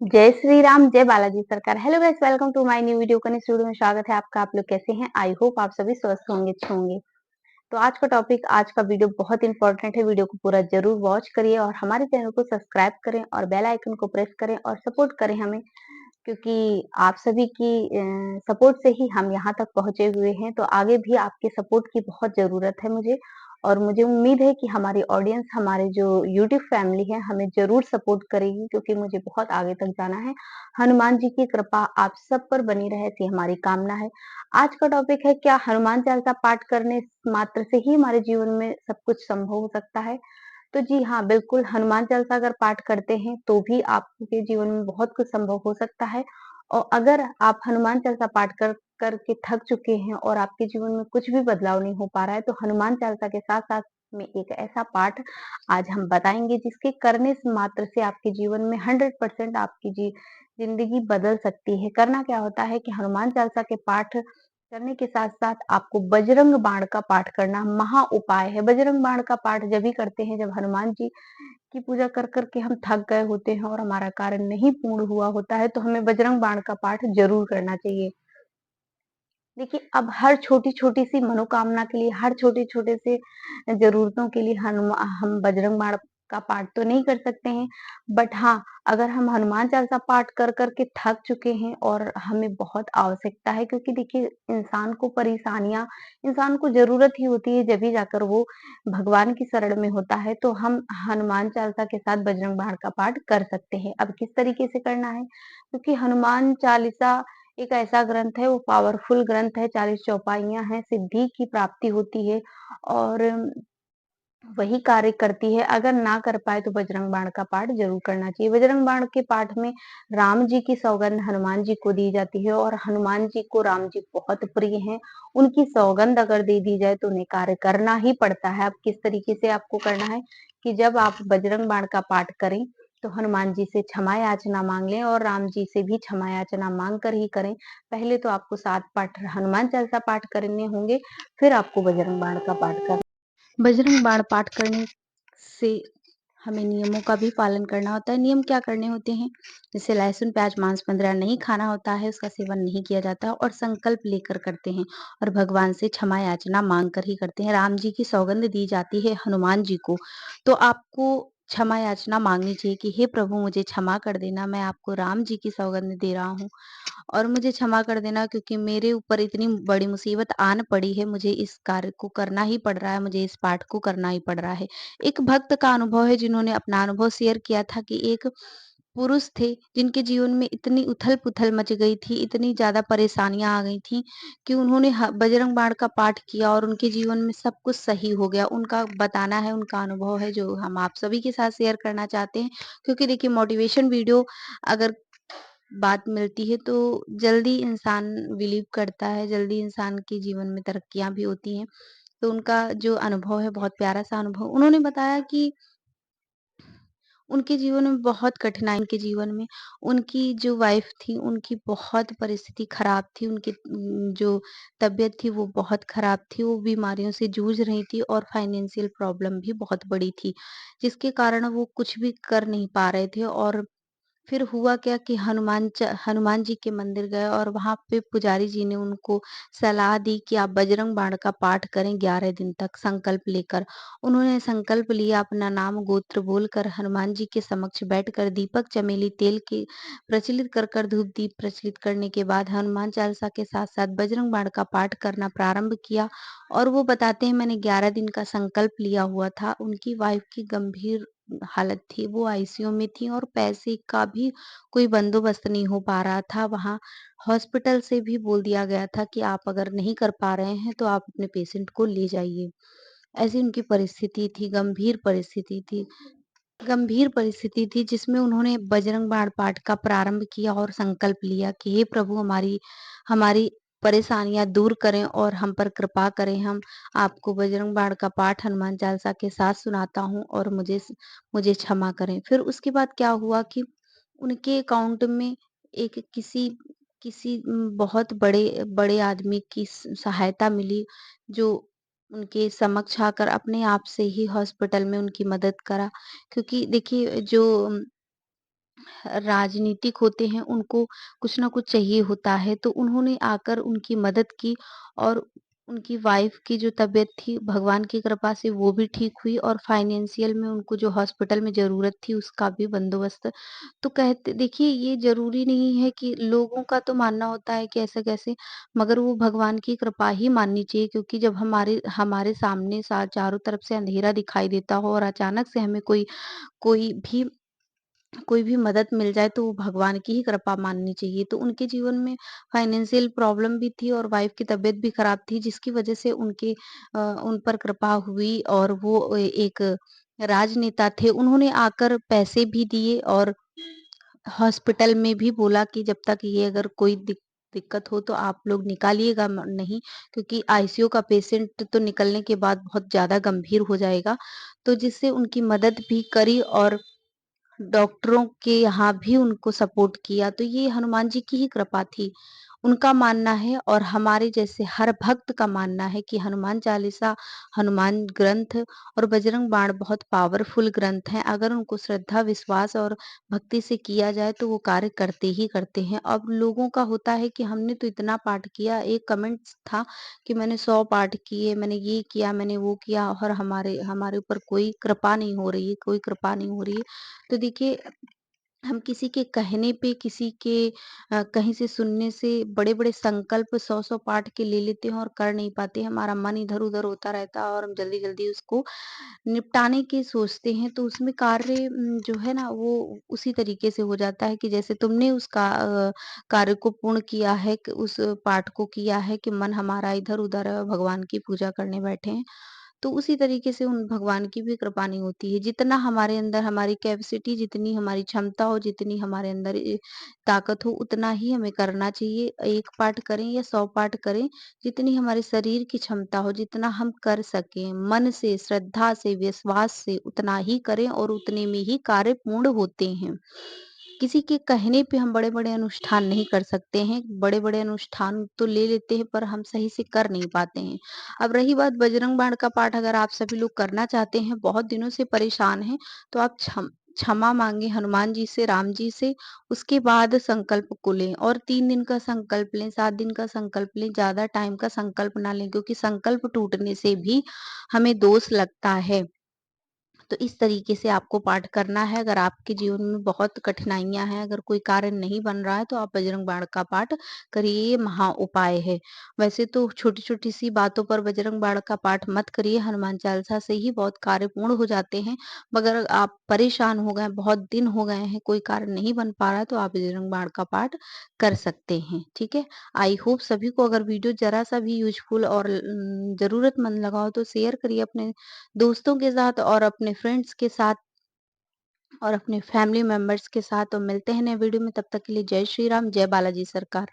जय श्री राम, जय बालाजी सरकार। Hello guys, welcome to my new video. Connect video में स्वागत है आपका। आप लोग कैसे हैं? आई होप आप सभी स्वस्थ होंगे, अच्छे होंगे। तो आज का टॉपिक, आज का वीडियो बहुत इंपॉर्टेंट है। वीडियो को पूरा जरूर वॉच करिए और हमारे चैनल को सब्सक्राइब करें और बेल आइकन को प्रेस करें और सपोर्ट करें हमें, क्योंकि आप सभी की सपोर्ट से ही हम यहाँ तक पहुंचे हुए हैं। तो आगे भी आपके सपोर्ट की बहुत जरूरत है मुझे, और मुझे उम्मीद है कि हमारी ऑडियंस, हमारे जो यूट्यूब फैमिली है, हमें जरूर सपोर्ट करेगी, क्योंकि मुझे बहुत आगे तक जाना है। हनुमान जी की कृपा आप सब पर बनी रहे, ऐसी हमारी कामना है। आज का टॉपिक है, क्या हनुमान चालीसा पाठ करने मात्र से ही हमारे जीवन में सब कुछ संभव हो सकता है? तो जी हाँ, बिल्कुल, हनुमान चालीसा अगर पाठ करते हैं तो भी आपके जीवन में बहुत कुछ संभव हो सकता है। और अगर आप हनुमान चालीसा पाठ कर करके थक चुके हैं और आपके जीवन में कुछ भी बदलाव नहीं हो पा रहा है, तो हनुमान चालीसा के साथ-साथ में एक ऐसा पाठ आज हम बताएँगे जिसके करने से मात्र से आपके जीवन में 100% आपकी ज़िंदगी बदल सकती है। करना क्या होता है कि हनुमान चालीसा के पाठ करने के साथ-साथ आपको बजरंग बाण का पाठ करना महा उपाय है। बजरंग बाण का पाठ जब भी करते हैं जब हनुमान जी की पूजा कर कर के हम थक गए होते हैं और हमारा कार्य नहीं पूर्ण हुआ होता है, तो हमें बजरंग बाण का पाठ ज़रूर करना चाहिए। देखिए, अब हर छोटी-छोटी सी मनोकामना के लिए, हर छोटे-छोटे से ज़रूरतों के लिए हम बजरंग बाण का पाठ तो नहीं कर सकते हैं। बट हाँ, अगर हम हनुमान चालीसा पाठ कर कर के थक चुके हैं और हमें बहुत आवश्यकता है, क्योंकि देखिए, इंसान को परेशानियाँ, इंसान को ज़रूरत ही होती है जब ही जाकर वो भगवान की शरण में होता है, तो हम हनुमान चालीसा के साथ बजरंग बाण का पाठ कर सकते हैं। अब किस तरीके से करना है? क्योंकि हनुमान चालीसा एक ऐसा ग्रंथ है, वो पावरफुल ग्रंथ है, 40 चौपाइयाँ हैं, सिद्धि की प्राप्ति होती है और वही कार्य करती है। अगर ना कर पाए तो बजरंग बाण का पाठ ज़रूर करना चाहिए। बजरंग बाण के पाठ में राम जी की सौगंध हनुमान जी को दी जाती है और हनुमान जी को राम जी बहुत प्रिय हैं। उनकी सौगंध अगर दे दी जाए तो उन्हें कार्य करना ही पड़ता है। अब किस तरीके से आपको करना है कि जब आप बजरंग बाण का पाठ करें, तो हनुमान जी से क्षमा याचना माँग लें और राम जी से भी क्षमा याचना माँग कर ही करें। पहले तो आपको 7 पाठ हनुमान चालीसा पाठ करने होंगे, फिर आपको बजरंग बाण का पाठ करना। बजरंग बाण पाठ करने से हमें नियमों का भी पालन करना होता है। नियम क्या करने होते हैं? जैसे लहसुन, प्याज, मांस वगैरह नहीं खाना होता है, उसका सेवन नहीं किया जाता और संकल्प लेकर करते हैं और भगवान से क्षमा याचना मांग कर ही करते हैं। राम जी की सौगंध दी जाती है हनुमान जी को, तो आपको क्षमा याचना मांगनी चाहिए कि हे प्रभु, मुझे क्षमा कर देना, मैं आपको राम जी की सौगंध दे रहा हूँ और मुझे क्षमा कर देना, क्योंकि मेरे ऊपर इतनी बड़ी मुसीबत आन पड़ी है, मुझे इस कार्य को करना ही पड़ रहा है, मुझे इस पाठ को करना ही पड़ रहा है। एक भक्त का अनुभव है, जिन्होंने अपना अनुभव शेयर किया था कि एक पुरुष थे जिनके जीवन में इतनी उथल-पुथल मच गई थी, इतनी ज़्यादा परेशानियाँ आ गई थी कि उन्होंने बजरंग बाण का पाठ किया और उनके जीवन में सब कुछ सही हो गया। उनका बताना है, उनका अनुभव है, जो हम आप सभी के साथ शेयर करना चाहते हैं। क्योंकि देखिए, मोटिवेशन वीडियो अगर बात मिलती है तो जल्दी इंसान बिलीव करता है, जल्दी इंसान के जीवन में तरक्कियाँ भी होती हैं। तो उनका जो अनुभव है, बहुत प्यारा-सा अनुभव। उन्होंने बताया कि उनके जीवन में बहुत कठिनाई, उनके जीवन में उनकी जो वाइफ़ थी, उनकी बहुत परिस्थिति खराब थी, उनकी जो तबीयत थी वो बहुत खराब थी, वो बीमारियों से जूझ रही थी और फाइनेंशियल प्रॉब्लम भी बहुत बड़ी थी, जिसके कारण वो कुछ भी कर नहीं पा रहे थे। और फिर हुआ क्या कि हनुमान जी के मंदिर गए और वहाँ पे पुजारी जी ने उनको सलाह दी कि आप बजरंग बाण का पाठ करें 11 दिन तक संकल्प लेकर। उन्होंने संकल्प लिया, अपना नाम गोत्र बोलकर हनुमान जी के समक्ष बैठकर दीपक चमेली तेल के प्रज्वलित कर कर धूप दीप प्रज्वलित करने के बाद हनुमान चालीसा के साथ-साथ बजरंग बाण का पाठ करना प्रारंभ किया। और वो बताते हैं, मैंने 11 दिन का संकल्प लिया हुआ था। उनकी वाइफ की गंभीर हालत थी, वो आईसीयू में थी और पैसे का भी कोई बंदोबस्त नहीं हो पा रहा था। वहाँ हॉस्पिटल से भी बोल दिया गया था कि आप अगर नहीं कर पा रहे हैं तो आप अपने पेशेंट को ले जाइए। ऐसी उनकी परिस्थिति थी, गंभीर परिस्थिति थी, जिसमें उन्होंने बजरंग बाण पाठ का प्रारंभ किया और संकल्प लिया कि हे प्रभु, हमारी हमारी परेशानियाँ दूर करें और हम पर कृपा करें। हम आपको बजरंग बाण का पाठ हनुमान चालीसा के साथ सुनाता हूँ और मुझे क्षमा करें। फिर उसके बाद क्या हुआ कि उनके अकाउंट में एक किसी किसी बहुत बड़े बड़े आदमी की सहायता मिली, जो उनके समक्ष आकर अपने आप से ही हॉस्पिटल में उनकी मदद करा। क्योंकि देखिए, जो राजनीतिक होते हैं, उनको कुछ ना कुछ चाहिए होता है, तो उन्होंने आकर उनकी मदद की और उनकी वाइफ़ की जो तबीयत थी, भगवान की कृपा से वो भी ठीक हुई और फाइनेंशियल में उनको जो हॉस्पिटल में ज़रूरत थी, उसका भी बंदोबस्त। तो कहते देखिए, ये ज़रूरी नहीं है कि लोगों का तो मानना होता है कि ऐसा कैसे, मगर वो भगवान की कृपा ही माननी चाहिए, क्योंकि जब हमारे हमारे सामने चारों तरफ से अंधेरा दिखाई देता हो और अचानक से हमें कोई भी कोई भी मदद मिल जाए, तो वो भगवान की ही कृपा माननी चाहिए। तो उनके जीवन में फाइनेंशियल प्रॉब्लम भी थी और वाइफ़ की तबीयत भी खराब थी, जिसकी वज़ह से उन पर कृपा हुई और वो एक राजनेता थे। उन्होंने आकर पैसे भी दिए और हॉस्पिटल में भी बोला कि जब तक ये अगर कोई दिक्कत हो तो आप लोग निकालिएगा नहीं, क्योंकि आईसीयू का पेशेंट तो निकलने के बाद बहुत ज़्यादा गंभीर हो जाएगा। तो जिससे उनकी मदद भी करी और डॉक्टरों के यहाँ भी उनको सपोर्ट किया, तो ये हनुमान जी की ही कृपा थी। उनका मानना है और हमारे जैसे हर भक्त का मानना है कि हनुमान चालीसा, हनुमान ग्रंथ और बजरंग बाण बहुत पावरफुल ग्रंथ हैं। अगर उनको श्रद्धा, विश्वास और भक्ति से किया जाए तो वो कार्य करते ही करते हैं। अब लोगों का होता है कि हमने तो इतना पाठ किया, एक कमेंट्स था कि मैंने 100 पाठ किए, मैंने ये किया, मैंने वो किया और हमारे हमारे ऊपर कोई कृपा नहीं हो रही है, कोई कृपा नहीं हो रही है। तो देखिए, हम किसी के कहने पे, किसी के कहीं से सुनने से बड़े-बड़े संकल्प 100-100 पाठ के ले लेते हैं और कर नहीं पाते। हमारा मन इधर-उधर होता रहता है और हम जल्दी-जल्दी उसको निपटाने की सोचते हैं, तो उसमें कार्य जो है ना, वो उसी तरीके से हो जाता है कि जैसे तुमने कार्य को पूर्ण किया है, कि उस पाठ को किया है कि मन हमारा इधर-उधर है और भगवान की पूजा करने बैठे हैं। तो उसी तरीके से उन भगवान की भी कृपा नहीं होती है। जितना हमारे अंदर हमारी कैपेसिटी, जितनी हमारी क्षमता हो, जितनी हमारे अंदर ताकत हो, उतना ही हमें करना चाहिए। 1 पाठ करें या 100 पाठ करें, जितनी हमारे शरीर की क्षमता हो, जितना हम कर सकें, मन से, श्रद्धा से, विश्वास से उतना ही करें और उतने में ही कार्य पूर्ण होते हैं। किसी के कहने पे हम बड़े-बड़े अनुष्ठान नहीं कर सकते हैं। बड़े-बड़े अनुष्ठान तो ले लेते हैं, पर हम सही से कर नहीं पाते हैं। अब रही बात बजरंग बाण का पाठ, अगर आप सभी लोग करना चाहते हैं, बहुत दिनों से परेशान हैं, तो आप क्षमा माँगे हनुमान जी से, राम जी से, उसके बाद संकल्प को लें और 3 दिन का संकल्प लें, 7 दिन का संकल्प लें, ज़्यादा टाइम का संकल्प ना लें, क्योंकि संकल्प टूटने से भी हमें दोष लगता है। तो इस तरीके से आपको पाठ करना है। अगर आपके जीवन में बहुत कठिनाइयाँ हैं, अगर कोई कार्य नहीं बन रहा है, तो आप बजरंग बाण का पाठ करिए, ये महा उपाय है। वैसे तो छोटी-छोटी सी बातों पर बजरंग बाण का पाठ मत करिए, हनुमान चालीसा से ही बहुत कार्य पूर्ण हो जाते हैं। मगर आप परेशान हो गए हैं, बहुत दिन हो गए हैं, कोई कार्य नहीं बन पा रहा है, तो आप बजरंग बाण का पाठ कर सकते हैं, ठीक है? आई होप सभी को अगर वीडियो ज़रा-सा भी यूज़फुल और ज़रूरतमंद लगा हो, तो शेयर करिए अपने दोस्तों के साथ और अपने फ्रेंड्स के साथ और अपने फैमिली मेंबर्स के साथ। तो मिलते हैं नए वीडियो में, तब तक के लिए जय श्री राम, जय बालाजी सरकार।